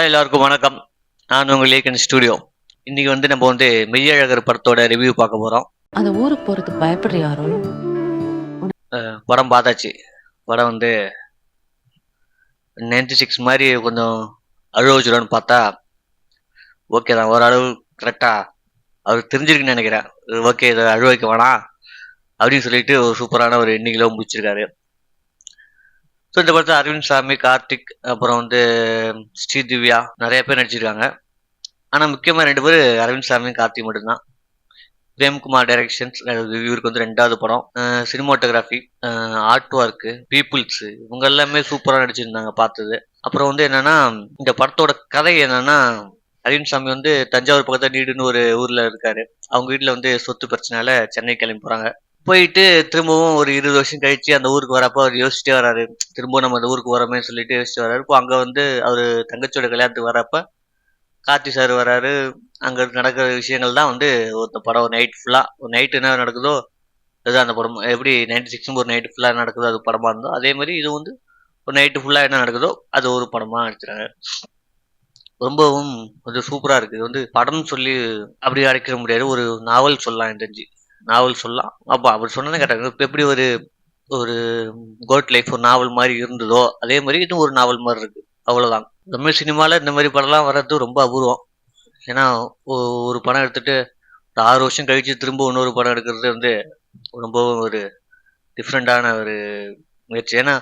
எல்லாருக்கும் வணக்கம். நான் உங்கள் ஏகன் ஸ்டுடியோ. இன்னைக்கு நம்ம மெய்யழகர் படத்தோட ரிவ்யூ பார்க்க போறோம். அந்த ஊருக்கு போறதுக்கு பயப்படுறியா அருள்? படம் பார்த்தாச்சு. படம் 96 மாதிரி கொஞ்சம் அழுவ வச்சிடும்னு பார்த்தா ஓகே தான், ஓரளவு கரெக்டா அவர் தெரிஞ்சிருக்குன்னு நினைக்கிறேன். ஓகே, இதை அழுவ வைக்க வேணாம் அப்படின்னு சொல்லிட்டு ஒரு சூப்பரான ஒரு எண்ணிக்கையில முடிச்சிருக்காரு. ஸோ இந்த படத்தில் அரவிந்த் சாமி, கார்த்திக், அப்புறம் ஸ்ரீதிவ்யா நிறைய பேர் நடிச்சிருக்காங்க. ஆனால் முக்கியமாக 2 பேர் அரவிந்த் சாமி, கார்த்திக் மட்டும்தான். பிரேம்குமார் டைரக்ஷன்ஸ், இவருக்கு 2வது படம். சினிமாட்டோகிராஃபி, ஆர்ட் ஒர்க்கு, பீப்புள்ஸ், இவங்க எல்லாமே சூப்பராக நடிச்சிருந்தாங்க பார்த்தது. அப்புறம் என்னன்னா, இந்த படத்தோட கதை என்னன்னா, அரவிந்த் சாமி தஞ்சாவூர் பக்கத்தில் நீடுன்னு ஒரு ஊர்ல இருக்காரு. அவங்க வீட்டுல சொத்து பிரச்சனையால சென்னை கிளம்பி போறாங்க. போயிட்டு திரும்பவும் ஒரு 20 வருஷம் கழிச்சு அந்த ஊருக்கு வரப்போ அவர் யோசிச்சுட்டே வராரு, திரும்பவும் நம்ம அந்த ஊருக்கு வரோமே சொல்லிட்டு யோசிச்சுட்டு வராரு. இப்போ அங்க அவரு தங்கச்சியோட கல்யாணத்துக்கு வரப்ப கார்த்தி சார் வராரு. அங்க நடக்கிற விஷயங்கள் தான் ஒரு படம். ஒரு நைட் ஃபுல்லா, ஒரு நைட் என்ன நடக்குதோ அதுதான் அந்த படம். எப்படி 96 ஒரு நைட் ஃபுல்லா நடக்குதோ அது படமா இருந்தோ, அதே மாதிரி இது ஒரு நைட்டு ஃபுல்லா என்ன நடக்குதோ அது ஒரு படமா எடுத்துறாங்க. ரொம்பவும் சூப்பரா இருக்கு. இது படம்னு சொல்லி அப்படி அடைக்க முடியாது, ஒரு நாவல் சொல்லலாம். எனக்கு தெரிஞ்சு நாவல் சொல்லலாம். அப்போ அப்படி சொன்னதே கேட்டாங்க. இப்போ எப்படி ஒரு ஒரு கோட் லைஃப் ஒரு நாவல் மாதிரி இருந்ததோ அதே மாதிரி இதுவும் ஒரு நாவல் மாதிரி இருக்கு, அவ்வளவுதான். தமிழ் சினிமால இந்த மாதிரி படம்லாம் வர்றது ரொம்ப அபூர்வம். ஏன்னா ஒரு படம் எடுத்துட்டு ஒரு 6 வருஷம் கழிச்சு திரும்ப இன்னொரு படம் எடுக்கிறது ரொம்பவும் ஒரு டிஃப்ரெண்டான ஒரு முயற்சி. ஏன்னா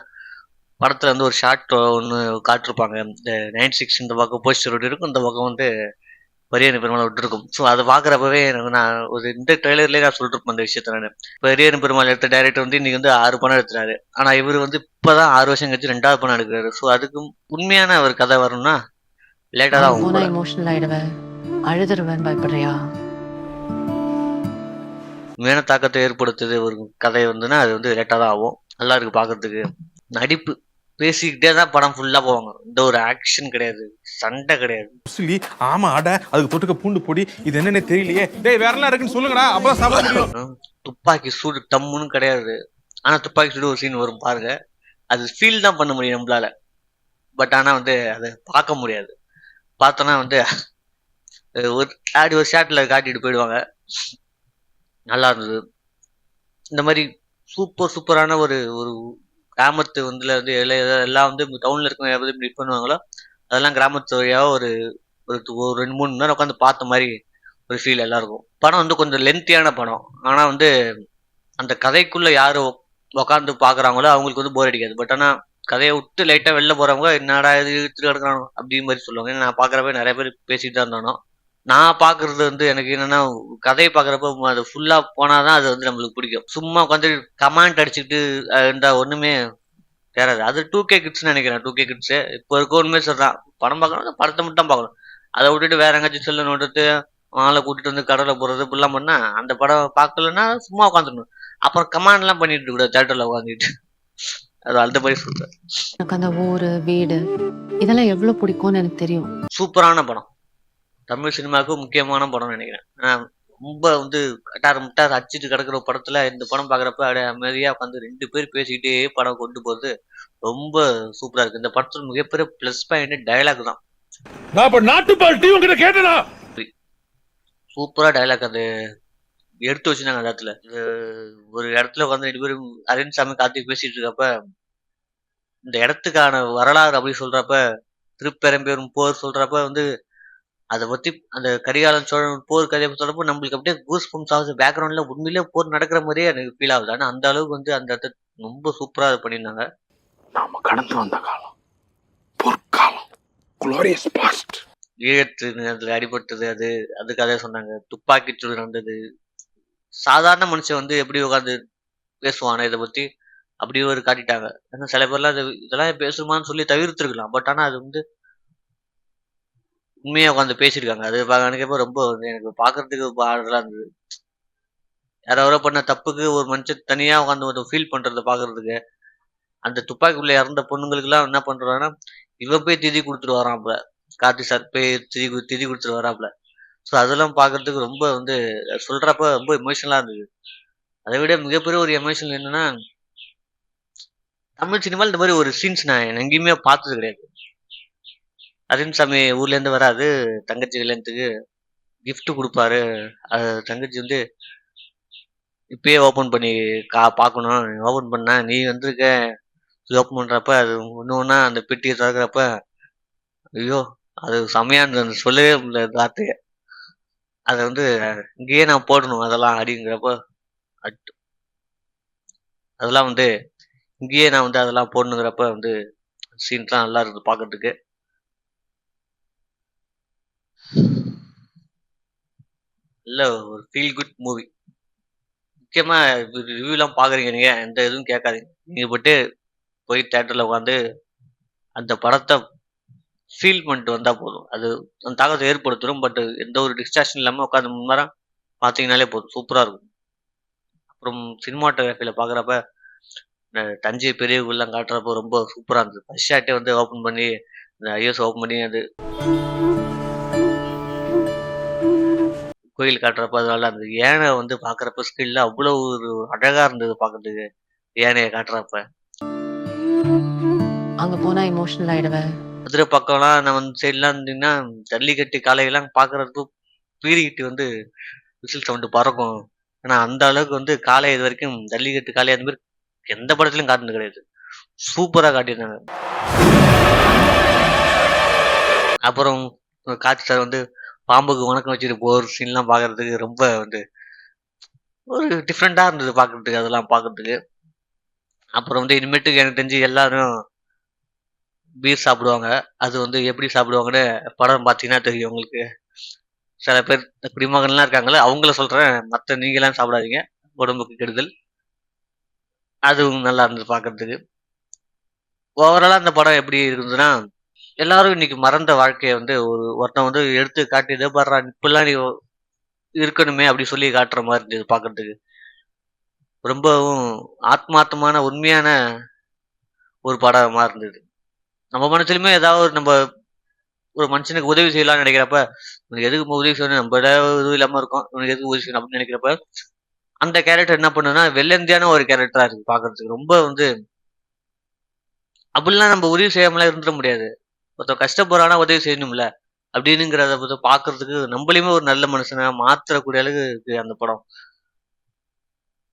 படத்துல ஒரு ஷார்ட் ஒன்று காட்டிருப்பாங்க. இந்த 96 இந்த பக்கம் போஸ்டர் விட்டு இருக்கும், இந்த பக்கம் பெரியன் பெருமாள் விட்டு இருக்கும். ஸோ அதை பார்க்குறப்பவே நான் இந்த ட்ரெய்லர்லேயே நான் சொல்லிருப்பேன் அந்த விஷயத்த. நான் பெரியன் பெருமாள் எடுத்த டைரக்டர் இன்னைக்கு 6 படம் எடுத்துறாரு. ஆனா இவர் இப்பதான் 6 வருஷம் கழிச்சு 2வது படம் எடுக்கிறாரு. ஸோ அதுக்கு உண்மையான ஒரு கதை வரணும்னா லேட்டா தான் போனா எமோஷனல் ஆயிடுவேன், அழுதுருவேன், பயப்படுறியா? உண்மையான தாக்கத்தை ஏற்படுத்துது ஒரு கதை அது லேட்டா தான் ஆகும். நல்லா இருக்கு பாக்குறதுக்கு. நடிப்பு பேசிக்கிட்டே தான் படம் ஃபுல்லா போவாங்க. இந்த ஒரு ஆக்ஷன் கிடையாது, சண்டை கிடையாது. சொல்லி ஆமா அட அதுக்கு தொட்டுக்க பூண்டு பொடி இது என்னன்னே தெரியலையே, டேய் வேற என்ன இருக்குன்னு சொல்லுங்கடா, அப்பதான் சாப்பிட முடியும். துப்பாக்கி சூடு டம்முன்னு கிடையாது. ஆனா துப்பாக்கி சூடு ஒரு சீன் வரும் பாருங்க, அது ஃபீல் தான் பண்ண முடியும் நம்மளால. பட் ஆனா அதை பார்க்க முடியாது. பார்த்தோன்னா ஒரு ஷாட்ல காட்டிட்டு போயிடுவாங்க. நல்லா இருந்தது. இந்த மாதிரி சூப்பரான ஒரு ஒரு கிராமத்து எல்லாம் டவுன்ல இருக்க எப்படி பண்ணுவாங்களோ அதெல்லாம் கிராமத்து வழியா ஒரு ஒரு 2-3 மணி நேரம் உட்காந்து பார்த்த மாதிரி ஒரு ஃபீல் எல்லாருக்கும். படம் கொஞ்சம் லென்த்தியான படம். ஆனா அந்த கதைக்குள்ள யாரு உட்காந்து பாக்குறாங்களோ அவங்களுக்கு போர் அடிக்காது. பட் ஆனா கதையை விட்டு லைட்டா வெளில போறவங்க என்னடா இது இழுத்துட்டு கிடக்குறானோ அப்படின்னு மாதிரி சொல்லுவாங்க. நான் பாக்குறப்ப நிறைய பேர் பேசிட்டு தான் இருந்தானோ. நான் பாக்குறது எனக்கு என்னன்னா, கதையை பாக்குறப்ப அது ஃபுல்லா போனாதான் அது நம்மளுக்கு பிடிக்கும். சும்மா உட்காந்து கமெண்ட் அடிச்சுட்டு இருந்தா ஒண்ணுமே தேராது. அது 2K கிட்ஸ் நினைக்கிறேன். 2K கிட்ஸ் இப்போ இருக்க உண்மையே சொல்றான். படம் பார்க்கணும், படத்தை மட்டும் தான் பார்க்கணும். அதை விட்டுட்டு வேற எங்கேயாச்சும் செல்ல நோட்டு ஆளை கூட்டிட்டு கடலை போறது இப்படிலாம் பண்ணா அந்த படம் பார்க்கலன்னா சும்மா உட்காந்துடணும். அப்புறம் கமாண்ட் எல்லாம் பண்ணிட்டு கூட தேட்டர்ல உட்காந்துட்டு அது அந்த மாதிரி சொல்றேன். எனக்கு அந்த ஊரு வீடு இதெல்லாம் எவ்வளவு பிடிக்கும்னு எனக்கு தெரியும். சூப்பரான படம், தமிழ் சினிமாவுக்கு முக்கியமான படம் நினைக்கிறேன். ரொம்ப கட்டார முட்டார் அடிச்சுட்டு கிடக்குற படத்துல இந்த படம் பாக்குறப்ப அப்படியே அமைதியா உட்காந்து 2 பேர் பேசிக்கிட்டே படம் கொண்டு போறது ரொம்ப சூப்பரா இருக்கு. இந்த படத்துல மிகப்பெரிய பிளஸ் பாயிண்ட் டயலாக் தான். சூப்பரா டயலாக் அது எடுத்து வச்சுனாங்க. அந்த இடத்துல ஒரு இடத்துல உட்காந்து 2 பேரும் அரவிந்த் சாமி, கார்த்திக் பேசிட்டு இருக்கப்ப இந்த இடத்துக்கான வரலாறு அப்படி சொல்றப்ப, திருப்பெரும்பெரும் போர் சொல்றப்ப அதை பத்தி அந்த கரிகாலன் சோழன் போர் கதையை சொல்றப்போ நம்மளுக்கு அப்படியே கூஸ் பம்ப்ஸ் ஆகுது. பேக்ரவுண்ட்ல உண்மையிலேயே போர் நடக்கிற மாதிரியே எனக்கு ஃபீல் ஆகுது. ஆனா அந்த அளவுக்கு அந்த இடத்த ரொம்ப சூப்பரா பண்ணியிருந்தாங்க. நாம கடந்து வந்த காலம் பொற்காலம், குளோரியஸ் பாஸ்ட். ஈழத்து அதுல அடிபட்டது, அது கதையை சொன்னாங்க. துப்பாக்கி சூடு நடந்தது. சாதாரண மனுஷன் எப்படி உட்காந்து பேசுவானே இதை பத்தி அப்படி ஒரு காட்டிட்டாங்க. ஏன்னா சில பேர்லாம் இதெல்லாம் பேசுமான்னு சொல்லி தவிர்த்துருக்கலாம். பட் ஆனா அது உண்மையா உட்காந்து பேசியிருக்காங்க. அது நினைக்கப்ப ரொம்ப எனக்கு பாக்குறதுக்கு ஆறுதலா இருந்தது. யாரோ பண்ண தப்புக்கு ஒரு மனுஷன் தனியா உட்காந்து ஃபீல் பண்றத பாக்குறதுக்கு. அந்த துப்பாக்கிக்குள்ள இறந்த பொண்ணுங்களுக்கு எல்லாம் என்ன பண்றாங்கன்னா, இவன் போய் திதி கொடுத்துட்டு வரான்ல, கார்த்தி சார் போய் திதி கொடுத்துட்டு வராப்ல. ஸோ அதெல்லாம் பாக்குறதுக்கு ரொம்ப சொல்றப்ப ரொம்ப எமோஷனலா இருந்தது. அதை விட மிகப்பெரிய ஒரு எமோஷனல் என்னன்னா, தமிழ் சினிமாவில் இந்த மாதிரி ஒரு சீன்ஸ் நான் எங்கேயுமே பார்த்தது கிடையாது. அரவிந்த் ஊர்லேருந்து வராது, தங்கச்சி கல்யாணத்துக்கு gift குடுப்பாரு. அது தங்கச்சி வந்து இப்பயே ஓப்பன் பண்ணி பார்க்கணும். ஓப்பன் பண்ணா நீ வந்திருக்க. இது ஓப்பன் பண்றப்ப அது ஒண்ணு ஒண்ணா அந்த பெட்டிய திறக்கிறப்ப, ஐயோ! அது செம்மையா இருந்தது. சொல்லவே முடியல வார்த்தைய. அத வந்து இங்கேயே நான் போடணும் அதெல்லாம் அப்படிங்கிறப்ப, அட் அதெல்லாம் வந்து இங்கேயே நான் வந்து அதெல்லாம் போடணுங்கிறப்ப வந்து சீன்ஸ்லாம் நல்லா இருக்குது பார்க்கறதுக்கு. நல்ல ஒரு ஃபீல் குட் மூவி. முக்கியமா ரிவ்யூலாம் பார்க்குறீங்க நீங்க, எந்த இதுவும் கேட்காதீங்க. நீங்க பாட்டு போய் தியேட்டர்ல உட்காந்து அந்த படத்த ஃபீல் பண்ணிட்டு வந்தா போதும். அது அந்த தாக்கத்த ஏற்படுத்திரும். பட் எந்த ஒரு டிஸ்ட்ராக்ஷன் இல்லாம உட்காந்து மும்மரம் பார்த்தீங்கனாலே போதும். சூப்பரா இருக்கும். அப்புறம் சினிமாட்டோகிராஃபில பார்க்குறப்ப, இந்த தஞ்சை பெரிய கோயில்லாம் காட்டுறப்போ ரொம்ப சூப்பரா இருந்தது. ஃபர்ஸ்ட் ஷாட்டே வந்து ஓப்பன் பண்ணி, இந்த ஐஎஸ் ஓப்பன் பண்ணி அது கோயில் காட்டுறப்ப அதனால அந்த யானை வந்து பார்க்குறப்ப ஸ்கில்ல அவ்வளோ ஒரு அழகா இருந்தது பார்க்கறதுக்கு. யானைய காட்டுறப்ப. அங்க போனா எமோஷனல் ஆயிடுவேன். மதுரை பக்கம்லாம் நம்ம இந்த சைட்லாம் இருந்தீங்கன்னா, ஜல்லிக்கட்டு காளையெல்லாம் பார்க்குறதுக்கு பீறிக்கிட்டு வந்து விசில் சவுண்டு பறக்கும். ஆனா அந்த அளவுக்கு வந்து காளை இதுவரைக்கும் ஜல்லிக்கட்டு காளை அந்த மாரி எந்த படத்துலயும் காட்டுனது கிடையாது. சூப்பரா காட்டியிருந்தாங்க. அப்புறம் காட்சி சார் வந்து பாம்புக்கு வணக்கம் வச்சுட்டு போற சீன்லாம் பார்க்கறதுக்கு ரொம்ப வந்து ஒரு டிஃப்ரெண்டா இருந்தது பார்க்கறதுக்கு, அதெல்லாம் பார்க்கறதுக்கு. அப்புறம் வந்து இனிமேட்டுக்கு எனக்கு தெரிஞ்சு எல்லாரும் பீர் சாப்பிடுவாங்க. அது வந்து எப்படி சாப்பிடுவாங்கன்னு படம் பார்த்தீங்கன்னா தெரியும் உங்களுக்கு. சில பேர் இந்த குடிமகன்லாம் இருக்காங்கல்ல, அவங்கள சொல்றேன். மத்த நீங்கலாம் சாப்பிடாதீங்க. உடம்புக்கு கெடுதல். அதுவும் நல்லா இருந்தது பார்க்கறதுக்கு. ஓவராலா அந்த படம் எப்படி இருந்ததுன்னா, எல்லாரும் இன்னைக்கு மறந்த வாழ்க்கைய வந்து ஒருத்தன் வந்து எடுத்து காட்டி, "இதோ பார்றா இப்படிலாம் நீ இருக்கணுமே" அப்படி சொல்லி காட்டுற மாரி இருந்தது பார்க்கறதுக்கு. ரொம்பவும் ஆத்மார்த்தமான உண்மையான ஒரு படமா இருந்தது. நம்ம மனசுலயுமே ஏதாவது ஒரு மனுஷனுக்கு உதவி செய்யலாம்னு நினைக்கிறப்ப, "இவனுக்கு எதுக்கு உதவி செய்யணும்? நம்மள உதவி இல்லாம இருக்கோம். இவனுக்கு எதுக்கு உதவி செய்யணும்?" அப்படின்னு நினைக்கிறப்ப, அந்த கேரக்டர் என்ன பண்ணும்னா, வெள்ளந்தியான ஒரு கேரக்டரா இருக்கு பார்க்கறதுக்கு. ரொம்ப வந்து அப்படிலாம் நம்ம உதவி செய்யாமலாம் இருந்துட முடியாது. ஒருத்தன் கஷ்டப்படுறான்னா உதவி செய்யணும்ல. அப்படின்னுங்கிறத வந்து பார்க்கறதுக்கு நம்மளையுமே ஒரு நல்ல மனுஷனா மாத்தக்கூடிய அளவுக்கு இருக்கு அந்த படம்.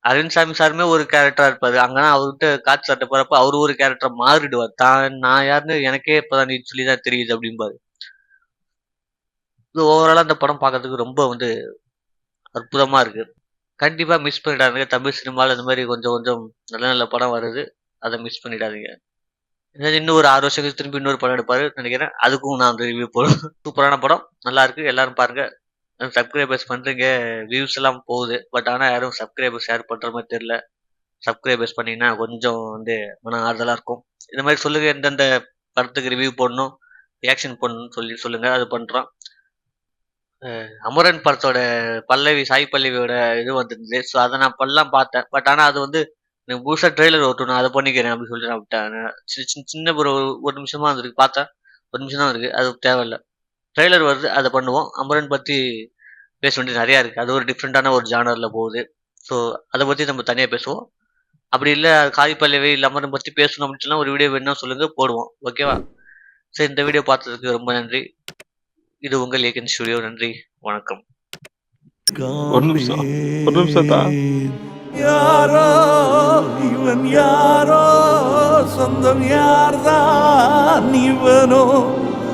அரவிந்த் சாமி சாருமே ஒரு கேரக்டரா இருப்பாரு. அங்கதான் அவர்கிட்ட காட்சி சட்டை போறப்ப அவரு ஒரு கேரக்டர் மாறிடுவார். நான் யாருன்னு எனக்கே இப்பதான் நீ சொல்லிதான் தெரியுது அப்படிம்பாரு. இது ஓவராலா அந்த படம் பார்க்கறதுக்கு ரொம்ப வந்து அற்புதமா இருக்கு. கண்டிப்பா மிஸ் பண்ணிடாதீங்க. தமிழ் சினிமால இந்த மாதிரி கொஞ்சம் கொஞ்சம் நல்ல நல்ல படம் வருது. அதை மிஸ் பண்ணிடாதீங்க. ஏதாவது இன்னும் ஒரு 6 வருஷம் கழிச்சு திரும்பி இன்னொரு படம் எடுப்பாரு நினைக்கிறேன். அதுக்கும் நான் அந்த ரிவ்யூ போடுறேன். சூப்பரான படம். நல்லா இருக்கு. எல்லாரும் பாருங்க. சப்ஸ்கிரைபர்ஸ் பண்றீங்க. வியூஸ் எல்லாம் போகுது. பட் ஆனா யாரும் சப்ஸ்கிரைபர் ஷேர் பண்ற மாதிரி தெரியல. சப்ஸ்கிரைபர்ஸ் பண்ணீங்கன்னா கொஞ்சம் வந்து மன ஆறுதலா இருக்கும். இந்த மாதிரி சொல்லுங்க, எந்தெந்த படத்துக்கு ரிவ்யூ போடணும், ரியாக்ஷன் பண்ணணும்னு சொல்லுங்க. அது பண்றோம். அமரன் படத்தோட சாய் பல்லவியோட இது வந்திருந்தது. ஸோ அதை நான் பல்லாம் பார்த்தேன். பட் ஆனா அது வந்து எனக்கு புதுசா ட்ரெய்லர் ஓட்டணும், அதை பண்ணிக்கிறேன் அப்படின்னு சொல்லிட்டு நான் விட்டேன். சின்ன ஒரு நிமிஷமா இருக்கு பார்த்தேன். ஒரு நிமிஷம் தான் இருக்கு. அது தேவையில்ல. ட்ரெய்லர் வருது, அதை பண்ணுவோம். அமரன் பத்தி பேச வேண்டியது நிறையா இருக்கு. அது ஒரு டிஃப்ரெண்டான ஒரு ஜானர்ல போகுது. ஸோ அதை பத்தி நம்ம தனியா பேசுவோம். அப்படி இல்லை சாய் பல்லவி இல்லை அமரன் பத்தி பேசணும் அப்படின்னு சொன்னா ஒரு வீடியோ வேணும்னா சொல்லுங்க, போடுவோம். ஓகேவா? சரி, இந்த வீடியோ பார்த்ததுக்கு ரொம்ப நன்றி. இது உங்கள் ஏகன் ஸ்டுடியோ. நன்றி, வணக்கம். ஒரு நிமிஷம் தான். யாரோ இவன் யாரோ சொந்தம் யார்தான் இவனோ